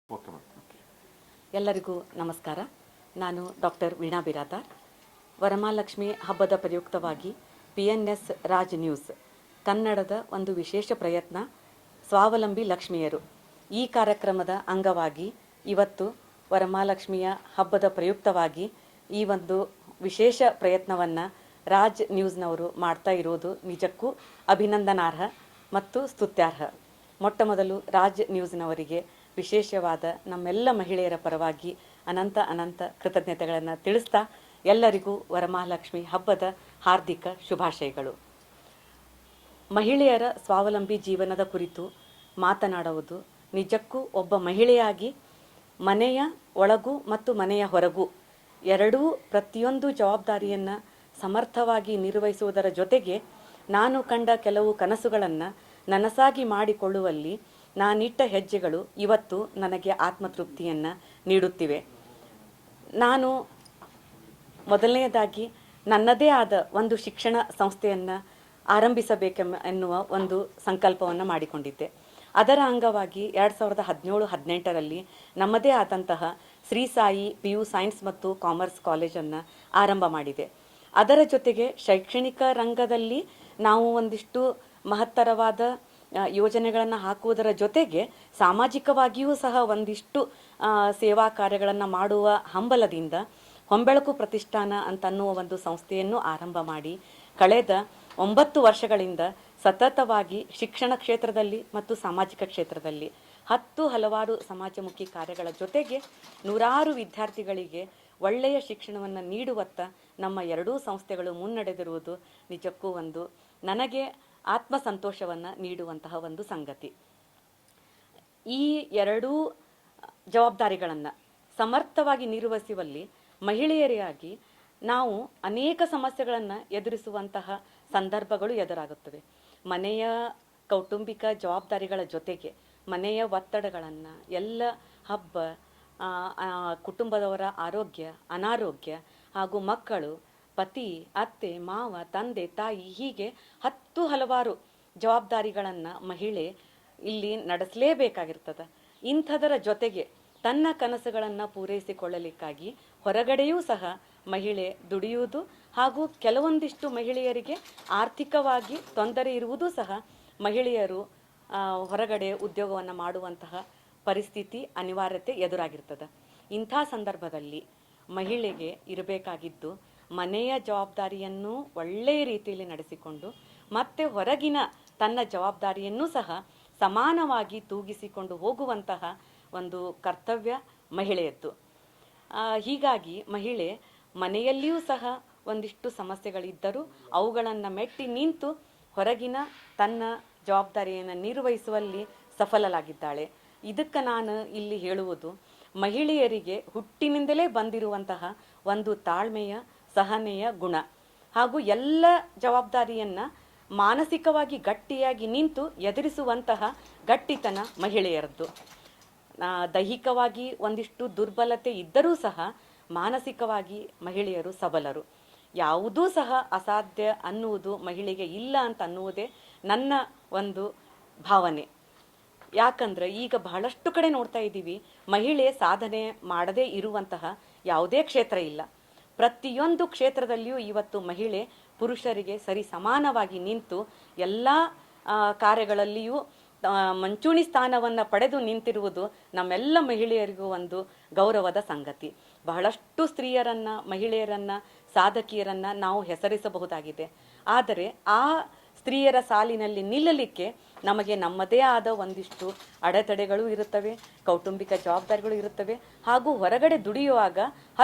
Okay madam. ಎಲ್ಲರಿಗೂ ನಮಸ್ಕಾರ. ನಾನು ಡಾಕ್ಟರ್ ವೀಣಾ ಬಿರಾದಾರ್. ವರಮಹಾಲಕ್ಷ್ಮಿ ಹಬ್ಬದ ಪ್ರಯುಕ್ತವಾಗಿ PNS ರಾಜ್ ನ್ಯೂಸ್ ಕನ್ನಡದ ಒಂದು ವಿಶೇಷ ಪ್ರಯತ್ನ ಸ್ವಾವಲಂಬಿ ಲಕ್ಷ್ಮಿಯರು ಈ ಕಾರ್ಯಕ್ರಮದ ಅಂಗವಾಗಿ ಇವತ್ತು ವರಮಹಾಲಕ್ಷ್ಮಿಯ ಹಬ್ಬದ ಪ್ರಯುಕ್ತವಾಗಿ ಈ ಒಂದು ವಿಶೇಷ ಪ್ರಯತ್ನವನ್ನು ರಾಜ್ ನ್ಯೂಸ್ನವರು ಮಾಡ್ತಾ ಇರೋದು ನಿಜಕ್ಕೂ ಅಭಿನಂದನಾರ್ಹ ಮತ್ತು ಸ್ತುತ್ಯಾರ್ಹ. ಮೊಟ್ಟ ಮೊದಲು ರಾಜ್ ನ್ಯೂಸ್ನವರಿಗೆ ವಿಶೇಷವಾದ ನಮ್ಮೆಲ್ಲ ಮಹಿಳೆಯರ ಪರವಾಗಿ ಅನಂತ ಕೃತಜ್ಞತೆಗಳನ್ನು ತಿಳಿಸ್ತಾ ಎಲ್ಲರಿಗೂ ವರಮಹಾಲಕ್ಷ್ಮಿ ಹಬ್ಬದ ಹಾರ್ದಿಕ ಶುಭಾಶಯಗಳು. ಮಹಿಳೆಯರ ಸ್ವಾವಲಂಬಿ ಜೀವನದ ಕುರಿತು ಮಾತನಾಡುವುದು ನಿಜಕ್ಕೂ ಒಬ್ಬ ಮಹಿಳೆಯಾಗಿ ಮನೆಯ ಒಳಗೂ ಮತ್ತು ಮನೆಯ ಹೊರಗೂ ಎರಡೂ ಪ್ರತಿಯೊಂದು ಜವಾಬ್ದಾರಿಯನ್ನು ಸಮರ್ಥವಾಗಿ ನಿರ್ವಹಿಸುವುದರ ಜೊತೆಗೆ ನಾನು ಕಂಡ ಕೆಲವು ಕನಸುಗಳನ್ನು ನನಸಾಗಿ ಮಾಡಿಕೊಳ್ಳುವಲ್ಲಿ ನಾನಿಟ್ಟ ಹೆಜ್ಜೆಗಳು ಇವತ್ತು ನನಗೆ ಆತ್ಮತೃಪ್ತಿಯನ್ನು ನೀಡುತ್ತಿವೆ. ನಾನು ಮೊದಲನೆಯದಾಗಿ ನನ್ನದೇ ಆದ ಒಂದು ಶಿಕ್ಷಣ ಸಂಸ್ಥೆಯನ್ನು ಆರಂಭಿಸಬೇಕೆನ್ನುವ ಒಂದು ಸಂಕಲ್ಪವನ್ನು ಮಾಡಿಕೊಂಡಿದ್ದೆ. ಅದರ ಅಂಗವಾಗಿ 2017-18ರಲ್ಲಿ ನಮ್ಮದೇ ಆದಂತಹ ಶ್ರೀ ಸಾಯಿ PU ಸೈನ್ಸ್ ಮತ್ತು ಕಾಮರ್ಸ್ ಕಾಲೇಜನ್ನು ಆರಂಭ ಮಾಡಿದೆ. ಅದರ ಜೊತೆಗೆ ಶೈಕ್ಷಣಿಕ ರಂಗದಲ್ಲಿ ನಾವು ಒಂದಿಷ್ಟು ಮಹತ್ತರವಾದ ಯೋಜನೆಗಳನ್ನು ಹಾಕುವುದರ ಜೊತೆಗೆ ಸಾಮಾಜಿಕವಾಗಿಯೂ ಸಹ ಒಂದಿಷ್ಟು ಸೇವಾ ಕಾರ್ಯಗಳನ್ನು ಮಾಡುವ ಹಂಬಲದಿಂದ ಹೊಂಬೆಳಕು ಪ್ರತಿಷ್ಠಾನ ಅಂತನ್ನುವ ಒಂದು ಸಂಸ್ಥೆಯನ್ನು ಆರಂಭ ಮಾಡಿ ಕಳೆದ 9 ವರ್ಷಗಳಿಂದ ಸತತವಾಗಿ ಶಿಕ್ಷಣ ಕ್ಷೇತ್ರದಲ್ಲಿ ಮತ್ತು ಸಾಮಾಜಿಕ ಕ್ಷೇತ್ರದಲ್ಲಿ ಹಲವಾರು ಸಮಾಜಮುಖಿ ಕಾರ್ಯಗಳ ಜೊತೆಗೆ ನೂರಾರು ವಿದ್ಯಾರ್ಥಿಗಳಿಗೆ ಒಳ್ಳೆಯ ಶಿಕ್ಷಣವನ್ನು ನೀಡುವತ್ತ ನಮ್ಮ ಎರಡೂ ಸಂಸ್ಥೆಗಳು ಮುನ್ನಡೆದಿರುವುದು ನಿಜಕ್ಕೂ ಒಂದು ನನಗೆ ಆತ್ಮಸಂತೋಷವನ್ನು ನೀಡುವಂತಹ ಒಂದು ಸಂಗತಿ. ಈ ಎರಡೂ ಜವಾಬ್ದಾರಿಗಳನ್ನು ಸಮರ್ಥವಾಗಿ ನಿರ್ವಹಿಸುವಲ್ಲಿ ಮಹಿಳೆಯರಿಗಾಗಿ ನಾವು ಅನೇಕ ಸಮಸ್ಯೆಗಳನ್ನು ಎದುರಿಸುವಂತಹ ಸಂದರ್ಭಗಳು ಎದುರಾಗುತ್ತವೆ. ಮನೆಯ ಕೌಟುಂಬಿಕ ಜವಾಬ್ದಾರಿಗಳ ಜೊತೆಗೆ ಮನೆಯ ಒತ್ತಡಗಳನ್ನು ಎಲ್ಲ ಹಬ್ಬ, ಕುಟುಂಬದವರ ಆರೋಗ್ಯ ಅನಾರೋಗ್ಯ ಹಾಗೂ ಮಕ್ಕಳು, ಪತಿ, ಅತ್ತೆ, ಮಾವ, ತಂದೆ, ತಾಯಿ ಹೀಗೆ ಹಲವಾರು ಜವಾಬ್ದಾರಿಗಳನ್ನು ಮಹಿಳೆ ಇಲ್ಲಿ ನಡೆಸಲೇಬೇಕಾಗಿರ್ತದೆ. ಇಂಥದರ ಜೊತೆಗೆ ತನ್ನ ಕನಸುಗಳನ್ನು ಪೂರೈಸಿಕೊಳ್ಳಲಿಕ್ಕಾಗಿ ಹೊರಗಡೆಯೂ ಸಹ ಮಹಿಳೆ ದುಡಿಯುವುದು ಹಾಗೂ ಕೆಲವೊಂದಿಷ್ಟು ಮಹಿಳೆಯರಿಗೆ ಆರ್ಥಿಕವಾಗಿ ತೊಂದರೆ ಇರುವುದೂ ಸಹ ಮಹಿಳೆಯರು ಹೊರಗಡೆ ಉದ್ಯೋಗವನ್ನು ಮಾಡುವಂತಹ ಪರಿಸ್ಥಿತಿ ಅನಿವಾರ್ಯತೆ ಎದುರಾಗಿರ್ತದೆ. ಇಂಥ ಸಂದರ್ಭದಲ್ಲಿ ಮಹಿಳೆಗೆ ಇರಬೇಕಾಗಿದ್ದು ಮನೆಯ ಜವಾಬ್ದಾರಿಯನ್ನು ಒಳ್ಳೆಯ ರೀತಿಯಲ್ಲಿ ನಡೆಸಿಕೊಂಡು ಮತ್ತು ಹೊರಗಿನ ತನ್ನ ಜವಾಬ್ದಾರಿಯನ್ನು ಸಹ ಸಮಾನವಾಗಿ ತೂಗಿಸಿಕೊಂಡು ಹೋಗುವಂತಹ ಒಂದು ಕರ್ತವ್ಯ ಮಹಿಳೆಯದ್ದು. ಹೀಗಾಗಿ ಮಹಿಳೆ ಮನೆಯಲ್ಲಿಯೂ ಸಹ ಒಂದಿಷ್ಟು ಸಮಸ್ಯೆಗಳಿದ್ದರೂ ಅವುಗಳನ್ನು ಮೆಟ್ಟಿ ನಿಂತು ಹೊರಗಿನ ತನ್ನ ಜವಾಬ್ದಾರಿಯನ್ನು ನಿರ್ವಹಿಸುವಲ್ಲಿ ಸಫಲರಾಗಿದ್ದಾಳೆ. ಇದಕ್ಕೆ ನಾನು ಇಲ್ಲಿ ಹೇಳುವುದು ಮಹಿಳೆಯರಿಗೆ ಹುಟ್ಟಿನಿಂದಲೇ ಬಂದಿರುವಂತಹ ಒಂದು ತಾಳ್ಮೆಯ ಸಹನೆಯ ಗುಣ ಹಾಗೂ ಎಲ್ಲ ಜವಾಬ್ದಾರಿಯನ್ನು ಮಾನಸಿಕವಾಗಿ ಗಟ್ಟಿಯಾಗಿ ನಿಂತು ಎದುರಿಸುವಂತಹ ಗಟ್ಟಿತನ ಮಹಿಳೆಯರದ್ದು. ದೈಹಿಕವಾಗಿ ಒಂದಿಷ್ಟು ದುರ್ಬಲತೆ ಇದ್ದರೂ ಸಹ ಮಾನಸಿಕವಾಗಿ ಮಹಿಳೆಯರು ಸಬಲರು. ಯಾವುದೂ ಸಹ ಅಸಾಧ್ಯ ಅನ್ನುವುದು ಮಹಿಳೆಗೆ ಇಲ್ಲ ಅಂತ ಅನ್ನುವುದೇ ನನ್ನ ಒಂದು ಭಾವನೆ. ಯಾಕಂದ್ರೆ ಈಗ ಬಹಳಷ್ಟು ಕಡೆ ನೋಡ್ತಾ ಇದ್ದೀವಿ, ಮಹಿಳೆ ಸಾಧನೆ ಮಾಡದೇ ಇರುವಂತಹ ಯಾವುದೇ ಕ್ಷೇತ್ರ ಇಲ್ಲ. ಪ್ರತಿಯೊಂದು ಕ್ಷೇತ್ರದಲ್ಲಿಯೂ ಇವತ್ತು ಮಹಿಳೆ ಪುರುಷರಿಗೆ ಸರಿ ಸಮಾನವಾಗಿ ನಿಂತು ಎಲ್ಲ ಕಾರ್ಯಗಳಲ್ಲಿಯೂ ಮಂಚೂಣಿ ಸ್ಥಾನವನ್ನು ಪಡೆದು ನಿಂತಿರುವುದು ನಮ್ಮೆಲ್ಲ ಮಹಿಳೆಯರಿಗೂ ಒಂದು ಗೌರವದ ಸಂಗತಿ. ಬಹಳಷ್ಟು ಸ್ತ್ರೀಯರನ್ನು, ಮಹಿಳೆಯರನ್ನು, ಸಾಧಕಿಯರನ್ನು ನಾವು ಹೆಸರಿಸಬಹುದಾಗಿದೆ. ಆದರೆ ಆ ಸ್ತ್ರೀಯರ ಸಾಲಿನಲ್ಲಿ ನಿಲ್ಲಲಿಕ್ಕೆ ನಮಗೆ ನಮ್ಮದೇ ಆದ ಒಂದಿಷ್ಟು ಅಡೆತಡೆಗಳು ಇರುತ್ತವೆ, ಕೌಟುಂಬಿಕ ಜವಾಬ್ದಾರಿಗಳು ಇರುತ್ತವೆ ಹಾಗೂ ಹೊರಗಡೆ ದುಡಿಯುವಾಗ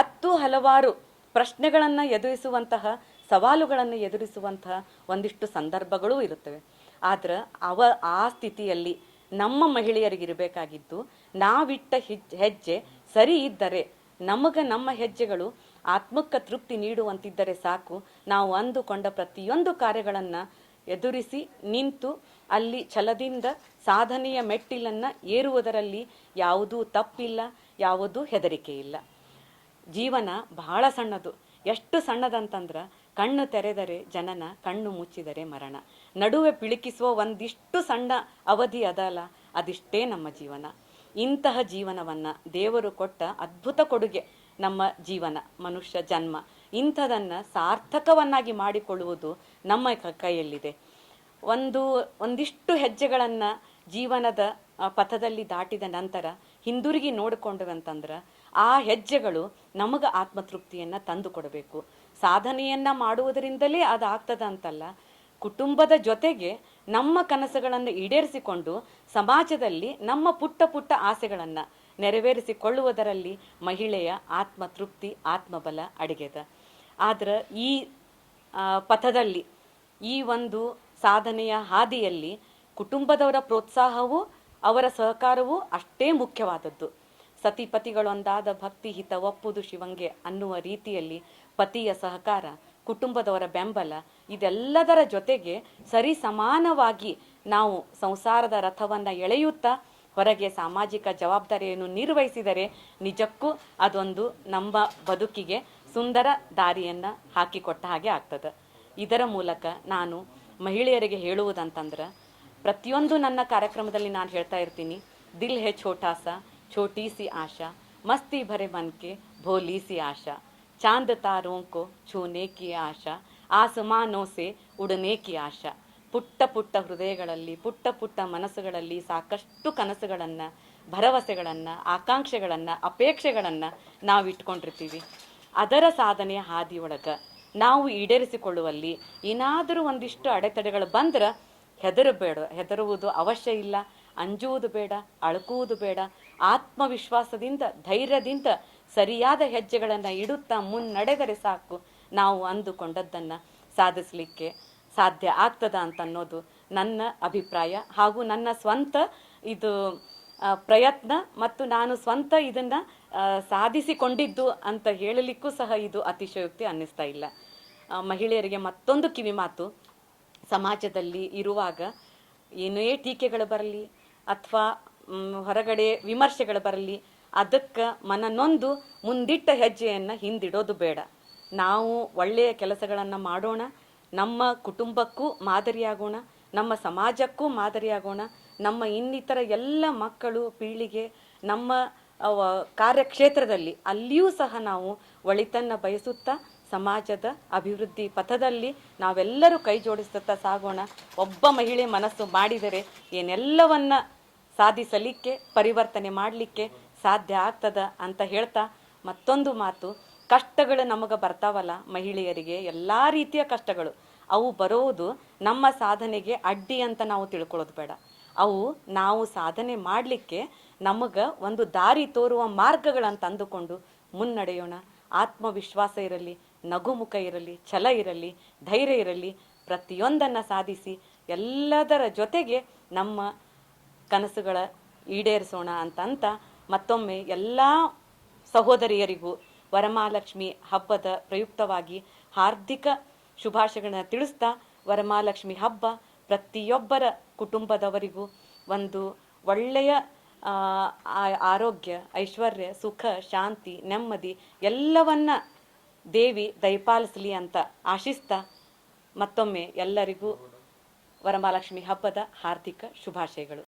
ಹಲವಾರು ಪ್ರಶ್ನೆಗಳನ್ನು ಎದುರಿಸುವಂತಹ, ಸವಾಲುಗಳನ್ನು ಎದುರಿಸುವಂತಹ ಒಂದಿಷ್ಟು ಸಂದರ್ಭಗಳೂ ಇರುತ್ತವೆ. ಆದರೆ ಆ ಸ್ಥಿತಿಯಲ್ಲಿ ನಮ್ಮ ಮಹಿಳೆಯರಿಗಿರಬೇಕಾಗಿದ್ದು ನಾವಿಟ್ಟ ಹೆಜ್ಜೆ ಸರಿ ಇದ್ದರೆ, ನಮ್ಮ ಹೆಜ್ಜೆಗಳು ಆತ್ಮಕ್ಕೆ ತೃಪ್ತಿ ನೀಡುವಂತಿದ್ದರೆ ಸಾಕು. ನಾವು ಅಂದುಕೊಂಡ ಪ್ರತಿಯೊಂದು ಕಾರ್ಯಗಳನ್ನು ಎದುರಿಸಿ ನಿಂತು ಅಲ್ಲಿ ಛಲದಿಂದ ಸಾಧನೆಯ ಮೆಟ್ಟಿಲನ್ನು ಏರುವುದರಲ್ಲಿ ಯಾವುದೂ ತಪ್ಪಿಲ್ಲ, ಯಾವುದೂ ಹೆದರಿಕೆ ಇಲ್ಲ. ಜೀವನ ಬಹಳ ಸಣ್ಣದು. ಎಷ್ಟು ಸಣ್ಣದಂತಂದ್ರೆ ಕಣ್ಣು ತೆರೆದರೆ ಜನನ, ಕಣ್ಣು ಮುಚ್ಚಿದರೆ ಮರಣ. ನಡುವೆ ಪಿಳುಕಿಸುವ ಒಂದಿಷ್ಟು ಸಣ್ಣ ಅವಧಿ ಅದಲ್ಲ, ಅದಿಷ್ಟೇ ನಮ್ಮ ಜೀವನ. ಇಂತಹ ಜೀವನವನ್ನು ದೇವರು ಕೊಟ್ಟ ಅದ್ಭುತ ಕೊಡುಗೆ ನಮ್ಮ ಜೀವನ, ಮನುಷ್ಯ ಜನ್ಮ. ಇಂಥದನ್ನು ಸಾರ್ಥಕವನ್ನಾಗಿ ಮಾಡಿಕೊಳ್ಳುವುದು ನಮ್ಮ ಕೈಯಲ್ಲಿದೆ. ಒಂದಿಷ್ಟು ಹೆಜ್ಜೆಗಳನ್ನು ಜೀವನದ ಪಥದಲ್ಲಿ ದಾಟಿದ ನಂತರ ಹಿಂದಿರುಗಿ ನೋಡಿಕೊಂಡವಂತಂದ್ರೆ ಆ ಹೆಜ್ಜೆಗಳು ನಮಗೆ ಆತ್ಮತೃಪ್ತಿಯನ್ನು ತಂದು ಕೊಡಬೇಕು. ಸಾಧನೆಯನ್ನು ಮಾಡುವುದರಿಂದಲೇ ಅದು ಆಗ್ತದ ಅಂತಲ್ಲ, ಕುಟುಂಬದ ಜೊತೆಗೆ ನಮ್ಮ ಕನಸುಗಳನ್ನು ಈಡೇರಿಸಿಕೊಂಡು ಸಮಾಜದಲ್ಲಿ ನಮ್ಮ ಪುಟ್ಟ ಪುಟ್ಟ ಆಸೆಗಳನ್ನು ನೆರವೇರಿಸಿಕೊಳ್ಳುವುದರಲ್ಲಿ ಮಹಿಳೆಯ ಆತ್ಮತೃಪ್ತಿ, ಆತ್ಮಬಲ ಅಡಗಿದೆ. ಆದ್ರೆ ಈ ಪಥದಲ್ಲಿ, ಈ ಒಂದು ಸಾಧನೆಯ ಹಾದಿಯಲ್ಲಿ ಕುಟುಂಬದವರ ಪ್ರೋತ್ಸಾಹವೂ ಅವರ ಸಹಕಾರವೂ ಅಷ್ಟೇ ಮುಖ್ಯವಾದದ್ದು. ಸತಿಪತಿಗಳೊಂದಾದ ಭಕ್ತಿ ಹಿತ ಒಪ್ಪುದು ಶಿವಂಗೆ ಅನ್ನುವ ರೀತಿಯಲ್ಲಿ ಪತಿಯ ಸಹಕಾರ, ಕುಟುಂಬದವರ ಬೆಂಬಲ, ಇದೆಲ್ಲದರ ಜೊತೆಗೆ ಸರಿ ಸಮಾನವಾಗಿ ನಾವು ಸಂಸಾರದ ರಥವನ್ನು ಎಳೆಯುತ್ತಾ ಹೊರಗೆ ಸಾಮಾಜಿಕ ಜವಾಬ್ದಾರಿಯನ್ನು ನಿರ್ವಹಿಸಿದರೆ ನಿಜಕ್ಕೂ ಅದೊಂದು ನಮ್ಮ ಬದುಕಿಗೆ ಸುಂದರ ದಾರಿಯನ್ನು ಹಾಕಿಕೊಟ್ಟ ಹಾಗೆ ಆಗ್ತದೆ. ಇದರ ಮೂಲಕ ನಾನು ಮಹಿಳೆಯರಿಗೆ ಹೇಳುವುದಂತಂದ್ರೆ, ಪ್ರತಿಯೊಂದು ನನ್ನ ಕಾರ್ಯಕ್ರಮದಲ್ಲಿ ನಾನು ಹೇಳ್ತಾ ಇರ್ತೀನಿ, ದಿಲ್ ಹೇ ಛೋಟಾ ಸಾ ಛೋಟಿ ಸಿ ಆಶಾ, ಮಸ್ತಿ ಭರೆ ಮನ್ಕೆ ಭೋಲಿ ಸಿ ಆಶಾ, ಚಾಂದ್ ತಾರೋಂ ಕೋ ಛೂನೆ ಕಿ ಆಶಾ, ಆಸಮಾನೋ ಸೆ ಉಡನೆ ಕಿ ಆಶಾ. ಪುಟ್ಟ ಪುಟ್ಟ ಹೃದಯಗಳಲ್ಲಿ, ಪುಟ್ಟ ಪುಟ್ಟ ಮನಸ್ಸುಗಳಲ್ಲಿ ಸಾಕಷ್ಟು ಕನಸುಗಳನ್ನು, ಭರವಸೆಗಳನ್ನು, ಆಕಾಂಕ್ಷೆಗಳನ್ನು, ಅಪೇಕ್ಷೆಗಳನ್ನು ನಾವು ಇಟ್ಕೊಂಡಿರ್ತೀವಿ. ಅದರ ಸಾಧನೆಯ ಹಾದಿಯೊಳಗೆ ನಾವು ಈಡೇರಿಸಿಕೊಳ್ಳುವಲ್ಲಿ ಏನಾದರೂ ಒಂದಿಷ್ಟು ಅಡೆತಡೆಗಳು ಬಂದ್ರೆ ಹೆದರುವುದು ಅವಶ್ಯ ಇಲ್ಲ, ಅಂಜುವುದು ಬೇಡ, ಅಳುಕುವುದು ಬೇಡ. ಆತ್ಮವಿಶ್ವಾಸದಿಂದ, ಧೈರ್ಯದಿಂದ ಸರಿಯಾದ ಹೆಜ್ಜೆಗಳನ್ನು ಇಡುತ್ತಾ ಮುನ್ನಡೆದರೆ ಸಾಕು, ನಾವು ಅಂದುಕೊಂಡದ್ದನ್ನು ಸಾಧಿಸಲಿಕ್ಕೆ ಸಾಧ್ಯ ಆಗ್ತದ ಅಂತ ಅನ್ನೋದು ನನ್ನ ಅಭಿಪ್ರಾಯ ಹಾಗೂ ನನ್ನ ಸ್ವಂತ ಇದು ಪ್ರಯತ್ನ. ಮತ್ತು ನಾನು ಸ್ವಂತ ಇದನ್ನು ಸಾಧಿಸಿಕೊಂಡಿದ್ದು ಅಂತ ಹೇಳಲಿಕ್ಕೂ ಸಹ ಇದು ಅತಿಶಯೋಕ್ತಿ ಅನ್ನಿಸ್ತಾ ಇಲ್ಲ. ಮಹಿಳೆಯರಿಗೆ ಮತ್ತೊಂದು ಕಿವಿ ಮಾತು, ಸಮಾಜದಲ್ಲಿ ಇರುವಾಗ ಏನೇ ಟೀಕೆಗಳು ಬರಲಿ ಅಥವಾ ಹೊರಗಡೆ ವಿಮರ್ಶೆಗಳು ಬರಲಿ, ಅದಕ್ಕೆ ಮನನೊಂದು ಮುಂದಿಟ್ಟ ಹೆಜ್ಜೆಯನ್ನು ಹಿಂದಿಡೋದು ಬೇಡ. ನಾವು ಒಳ್ಳೆಯ ಕೆಲಸಗಳನ್ನು ಮಾಡೋಣ, ನಮ್ಮ ಕುಟುಂಬಕ್ಕೂ ಮಾದರಿಯಾಗೋಣ, ನಮ್ಮ ಸಮಾಜಕ್ಕೂ ಮಾದರಿಯಾಗೋಣ, ನಮ್ಮ ಇನ್ನಿತರ ಎಲ್ಲ ಮಕ್ಕಳು ಪೀಳಿಗೆ ನಮ್ಮ ಕಾರ್ಯಕ್ಷೇತ್ರದಲ್ಲಿ ಅಲ್ಲಿಯೂ ಸಹ ನಾವು ಒಳಿತನ್ನು ಬಯಸುತ್ತಾ ಸಮಾಜದ ಅಭಿವೃದ್ಧಿ ಪಥದಲ್ಲಿ ನಾವೆಲ್ಲರೂ ಕೈ ಜೋಡಿಸುತ್ತಾ ಸಾಗೋಣ. ಒಬ್ಬ ಮಹಿಳೆ ಮನಸ್ಸು ಮಾಡಿದರೆ ಏನೆಲ್ಲವನ್ನ ಸಾಧಿಸಲಿಕ್ಕೆ, ಪರಿವರ್ತನೆ ಮಾಡಲಿಕ್ಕೆ ಸಾಧ್ಯ ಆಗ್ತದ ಅಂತ ಹೇಳ್ತಾ, ಮತ್ತೊಂದು ಮಾತು, ಕಷ್ಟಗಳು ನಮಗೆ ಬರ್ತಾವಲ್ಲ ಮಹಿಳೆಯರಿಗೆ, ಎಲ್ಲ ರೀತಿಯ ಕಷ್ಟಗಳು ಅವು ಬರೋದು ನಮ್ಮ ಸಾಧನೆಗೆ ಅಡ್ಡಿ ಅಂತ ನಾವು ತಿಳ್ಕೊಳ್ಳೋದು ಬೇಡ. ಅವು ನಾವು ಸಾಧನೆ ಮಾಡಲಿಕ್ಕೆ ನಮಗೆ ಒಂದು ದಾರಿ ತೋರುವ ಮಾರ್ಗಗಳಂತ ಅಂದುಕೊಂಡು ಮುನ್ನಡೆಯೋಣ. ಆತ್ಮವಿಶ್ವಾಸ ಇರಲಿ, ನಗುಮುಖ ಇರಲಿ, ಛಲ ಇರಲಿ, ಧೈರ್ಯ ಇರಲಿ, ಪ್ರತಿಯೊಂದನ್ನು ಸಾಧಿಸಿ ಎಲ್ಲದರ ಜೊತೆಗೆ ನಮ್ಮ ಕನಸುಗಳ ಈಡೇರಿಸೋಣ ಅಂತ ಮತ್ತೊಮ್ಮೆ ಎಲ್ಲ ಸಹೋದರಿಯರಿಗೂ ವರಮಹಾಲಕ್ಷ್ಮಿ ಹಬ್ಬದ ಪ್ರಯುಕ್ತವಾಗಿ ಹಾರ್ದಿಕ ಶುಭಾಶಯಗಳನ್ನ ತಿಳಿಸ್ತಾ, ವರಮಹಾಲಕ್ಷ್ಮಿ ಹಬ್ಬ ಪ್ರತಿಯೊಬ್ಬರ ಕುಟುಂಬದವರಿಗೂ ಒಂದು ಒಳ್ಳೆಯ ಆರೋಗ್ಯ, ಐಶ್ವರ್ಯ, ಸುಖ, ಶಾಂತಿ, ನೆಮ್ಮದಿ ಎಲ್ಲವನ್ನ ದೇವಿ ದಯಪಾಲಿಸಲಿ ಅಂತ ಆಶಿಸ್ತಾ, ಮತ್ತೊಮ್ಮೆ ಎಲ್ಲರಿಗೂ ವರಮಹಾಲಕ್ಷ್ಮಿ ಹಬ್ಬದ ಹಾರ್ದಿಕ ಶುಭಾಶಯಗಳು.